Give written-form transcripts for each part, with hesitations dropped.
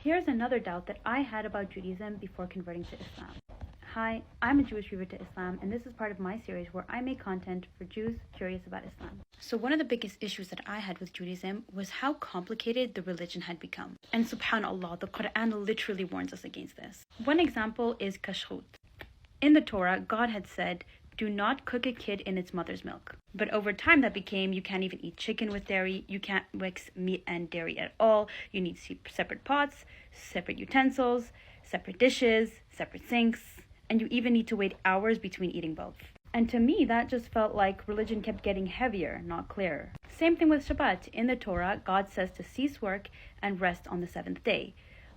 Here's another doubt that I had about Judaism before converting to Islam. Hi, I'm a Jewish reviewer to Islam, and this is part of my series where I make content for Jews curious about Islam. So one of the biggest issues that I had with Judaism was how complicated the religion had become. And subhanAllah, the Quran literally warns us against this. One example is kashrut. In the Torah, God had said, do not cook a kid in its mother's milk. But over time that became, you can't even eat chicken with dairy, you can't mix meat and dairy at all, you need separate pots, separate utensils, separate dishes, separate sinks, and you even need to wait hours between eating both. And to me, that just felt like religion kept getting heavier, not clearer. Same thing with Shabbat. In the Torah, God says to cease work and rest on the seventh day.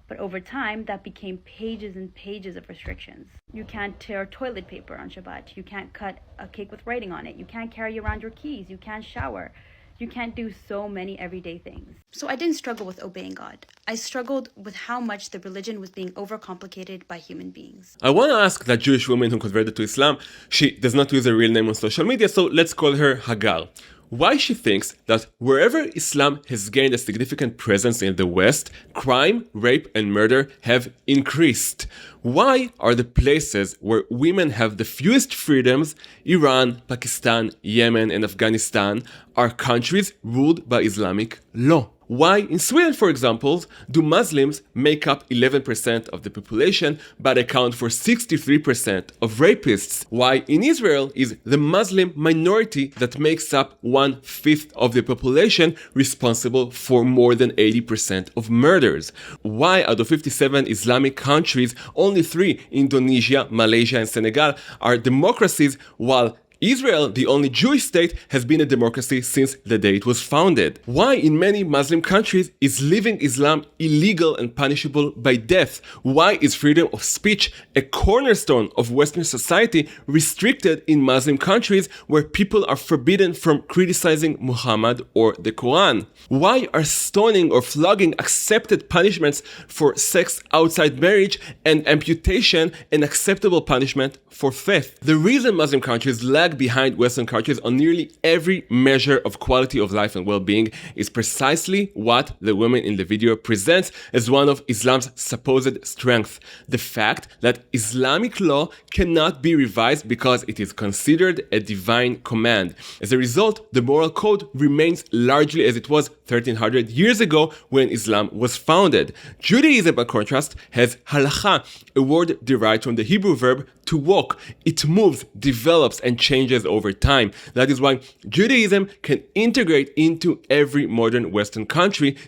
But over time, that became pages and pages of restrictions. You can't tear toilet paper on Shabbat. You can't cut a cake with writing on it. You can't carry around your keys. You can't shower. You can't do so many everyday things. So I didn't struggle with obeying God. I struggled with how much the religion was being overcomplicated by human beings. I want to ask that Jewish woman who converted to Islam, she does not use her real name on social media, so let's call her Hagar. Why she thinks that wherever Islam has gained a significant presence in the West, crime, rape, and murder have increased. Why are the places where women have the fewest freedoms, Iran, Pakistan, Yemen, and Afghanistan, are countries ruled by Islamic law? Why, in Sweden, for example, do Muslims make up 11% of the population but account for 63% of rapists? Why, in Israel, is the Muslim minority that makes up 1/5 of the population responsible for more than 80% of murders? Why, out of 57 Islamic countries, only 3, Indonesia, Malaysia, and Senegal, are democracies, while Israel, the only Jewish state, has been a democracy since the day it was founded? Why in many Muslim countries is living Islam illegal and punishable by death? Why is freedom of speech, a cornerstone of Western society, restricted in Muslim countries where people are forbidden from criticizing Muhammad or the Quran? Why are stoning or flogging accepted punishments for sex outside marriage and amputation an acceptable punishment for theft? The reason Muslim countries lag behind Western countries on nearly every measure of quality of life and well-being is precisely what the woman in the video presents as one of Islam's supposed strengths: the fact that Islamic law cannot be revised because it is considered a divine command. As a result, the moral code remains largely as it was 1300 years ago when Islam was founded. Judaism, by contrast, has halakha, a word derived from the Hebrew verb to walk. It moves, develops, and changes over time. That is why Judaism can integrate into every modern Western country,